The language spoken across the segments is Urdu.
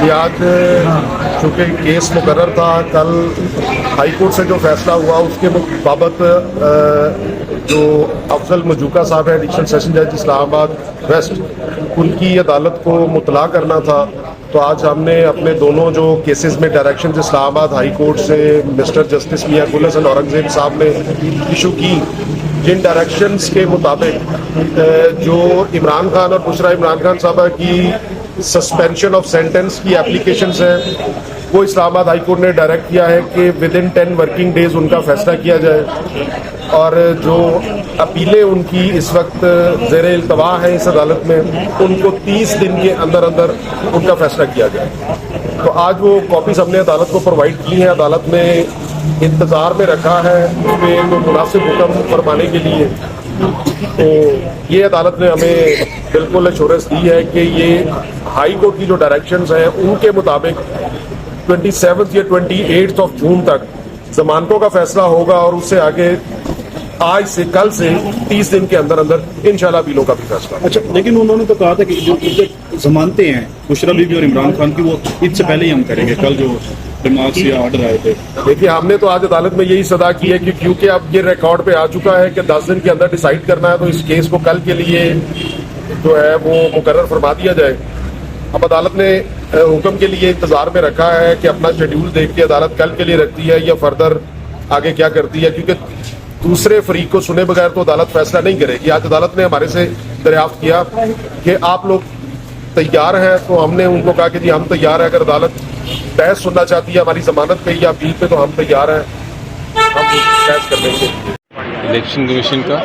یہ آج چونکہ کیس مقرر تھا، کل ہائی کورٹ سے جو فیصلہ ہوا اس کے بابت جو افضل مجوکا صاحب ہے ایڈیشنل سیشن جج اسلام آباد ویسٹ، ان کی عدالت کو مطلع کرنا تھا. تو آج ہم نے اپنے دونوں جو کیسز میں ڈائریکشنز اسلام آباد ہائی کورٹ سے مسٹر جسٹس میاں گل حسن اورنگزیب صاحب نے ایشو کی، جن ڈائریکشنز کے مطابق جو عمران خان اور بشریٰ عمران خان صاحبہ کی سسپینشن آف سینٹنس کی اپلیکیشنز ہیں، وہ اسلام آباد ہائی کورٹ نے ڈائریکٹ کیا ہے کہ ود ان 10 ورکنگ ڈیز ان کا فیصلہ کیا جائے، اور جو اپیلیں ان کی اس وقت زیر التوا ہیں اس عدالت میں، ان کو 30 دن کے اندر اندر ان کا فیصلہ کیا جائے. تو آج وہ کاپیز ہم نے عدالت کو پرووائڈ کی ہیں. عدالت نے انتظار میں رکھا ہے اس پہ کوئی مناسب حکم فرمانے کے لیے. تو یہ عدالت نے ہمیں بالکل ایشورنس دی ہے کہ یہ ہائی کورٹ کی جو ڈائریکشنز ہیں ان کے مطابق 27 یا 28 جون تک ضمانتوں کا فیصلہ ہوگا، اور اس سے آگے آج سے کل سے 30 دن کے اندر اندر انشاءاللہ اپیلوں کا بھی فیصلہ. اچھا، لیکن انہوں نے تو کہا تھا کہ جو ضمانتیں ہیں بشریٰ بی بی اور عمران خان کی، وہ عید سے پہلے ہی ہم کریں گے. کل جو دماغ سے آرڈر آئے تھے، دیکھیے ہم نے تو آج عدالت میں یہی صدا کی ہے کہ کیونکہ اب یہ ریکارڈ پہ آ چکا ہے کہ 10 دن کے اندر ڈیسائیڈ کرنا ہے، تو اس کیس کو کل کے لیے جو ہے وہ مقرر فرما دیا جائے. اب عدالت نے حکم کے لیے انتظار میں رکھا ہے کہ اپنا شیڈیول دیکھ کے عدالت کل کے لیے رکھتی ہے یا فردر آگے کیا کرتی ہے، کیونکہ دوسرے فریق کو سنے بغیر تو عدالت فیصلہ نہیں کرے گی. آج عدالت نے ہمارے سے دریافت کیا کہ آپ لوگ تیار ہیں، تو ہم نے ان کو کہا کہ جی ہم تیار ہیں. اگر عدالت بحث سننا چاہتی ہے ہماری ضمانت پہ یا اپیل پہ تو ہم تیار ہیں، ہم بحث کرنے کے لیے. الیکشن کمیشن کا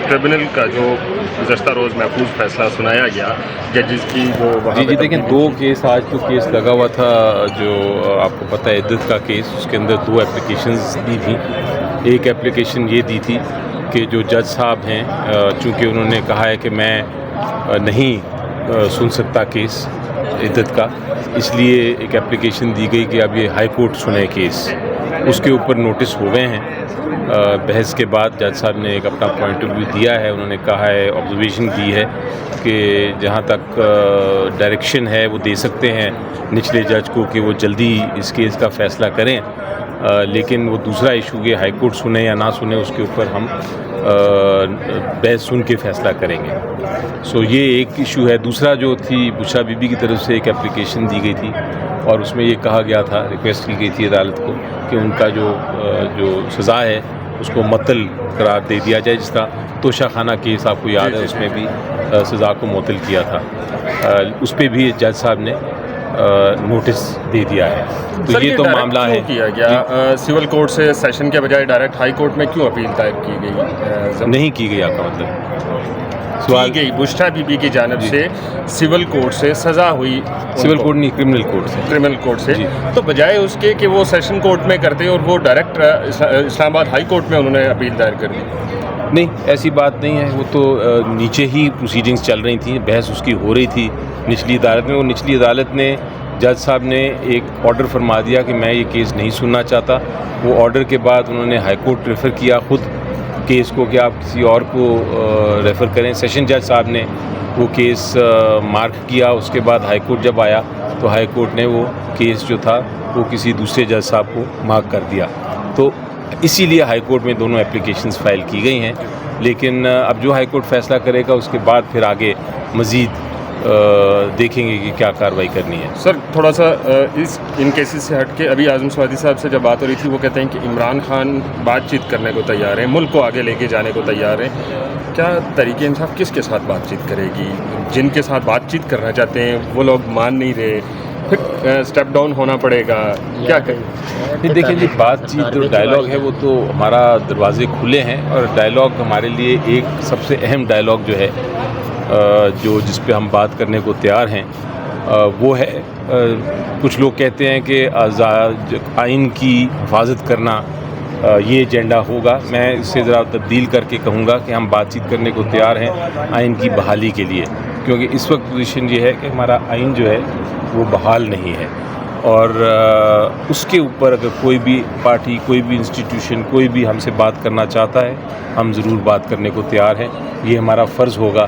ٹریبونل کا جو گزشتہ روز محفوظ فیصلہ سنایا گیا ججز کی، جو جی دیکھیں 2 کیس آج تو کیس لگا ہوا تھا، جو آپ کو پتہ ہے عدت کا کیس، اس کے اندر 2 اپلیکیشنز دی تھیں. ایک اپلیکیشن یہ دی تھی کہ جو جج صاحب ہیں چونکہ انہوں نے کہا ہے کہ میں نہیں سن سکتا کیس عدت کا، اس لیے ایک اپلیکیشن دی گئی کہ اب یہ ہائی کورٹ سنے کیس. اس کے اوپر نوٹس ہو گئے ہیں. بحث کے بعد جج صاحب نے ایک اپنا پوائنٹ آف ویو دیا ہے. انہوں نے کہا ہے، آبزرویشن دی ہے کہ جہاں تک ڈائریکشن ہے وہ دے سکتے ہیں نچلے جج کو کہ وہ جلدی اس کیس کا فیصلہ کریں، لیکن وہ دوسرا ایشو یہ ہائی کورٹ سنے یا نہ سنے اس کے اوپر ہم بحث سن کے فیصلہ کریں گے. سو یہ ایک ایشو ہے. دوسرا جو تھی بشریٰ بی بی کی طرف سے ایک اپلیکیشن دی گئی تھی، اور اس میں یہ کہا گیا تھا، ریکویسٹ کی گئی تھی عدالت کو کہ ان کا جو سزا ہے اس کو معطل قرار دے دیا جائے. جس طرح توشہ خانہ کیس آپ کو یاد ہے، اس میں بھی سزا کو معطل کیا تھا. اس پہ بھی جج صاحب نے نوٹس دے دیا ہے. تو یہ تو معاملہ ہے. کیا گیا سول کورٹ سے سیشن کے بجائے ڈائریکٹ ہائی کورٹ میں کیوں اپیل دائر کی گئی؟ نہیں کی گئی. آپ کا مطلب کی گئی بشریٰ بی بی کی جانب سے سول کورٹ سے سزا ہوئی، سول کورٹ نہیں، کرمنل کورٹ سے. کرمنل کورٹ سے، جی. تو بجائے اس کے کہ وہ سیشن کورٹ میں کرتے اور وہ ڈائریکٹ اسلام آباد ہائی کورٹ میں انہوں نے اپیل دائر کر دی. نہیں، ایسی بات نہیں ہے. وہ تو نیچے ہی پروسیڈنگز چل رہی تھیں، بحث اس کی ہو رہی تھی نچلی عدالت میں. وہ نچلی عدالت نے جج صاحب نے ایک آرڈر فرما دیا کہ میں یہ کیس نہیں سننا چاہتا. وہ آرڈر کے بعد انہوں نے ہائی کورٹ ریفر کیا خود کیس کو کہ آپ کسی اور کو ریفر کریں. سیشن جج صاحب نے وہ کیس مارک کیا. اس کے بعد ہائی کورٹ جب آیا تو ہائی کورٹ نے وہ کیس جو تھا وہ کسی دوسرے جج صاحب کو مارک کر دیا. تو اسی لیے ہائی کورٹ میں دونوں اپلیکیشنز فائل کی گئی ہیں. لیکن اب جو ہائی کورٹ فیصلہ کرے گا اس کے بعد پھر آگے مزید دیکھیں گے کہ کیا کارروائی کرنی ہے. سر تھوڑا سا ان کیسز سے ہٹ کے ابھی اعظم سوادی صاحب سے جب بات ہو رہی تھی، وہ کہتے ہیں کہ عمران خان بات چیت کرنے کو تیار ہیں، ملک کو آگے لے کے جانے کو تیار ہیں. کیا طریقہ انصاف کس کے ساتھ بات چیت کرے گی؟ جن کے ساتھ بات چیت کرنا چاہتے ہیں وہ لوگ مان نہیں رہے، پھر اسٹیپ ڈاؤن ہونا پڑے گا، کیا کہیں؟ دیکھیں جی، بات چیت جو ڈائلاگ ہے وہ تو ہمارا دروازے کھلے ہیں، اور ڈائلاگ ہمارے لیے ایک سب سے اہم ڈائلاگ جو ہے جس پہ ہم بات کرنے کو تیار ہیں وہ ہے، کچھ لوگ کہتے ہیں کہ آئین کی حفاظت کرنا یہ ایجنڈا ہوگا. میں اس سے ذرا تبدیل کر کے کہوں گا کہ ہم بات چیت کرنے کو تیار ہیں آئین کی بحالی کے لیے، کیونکہ اس وقت پوزیشن یہ ہے کہ ہمارا آئین جو ہے وہ بحال نہیں ہے، اور اس کے اوپر اگر کوئی بھی پارٹی، کوئی بھی انسٹیٹیوشن، کوئی بھی ہم سے بات کرنا چاہتا ہے، ہم ضرور بات کرنے کو تیار ہیں. یہ ہمارا فرض ہوگا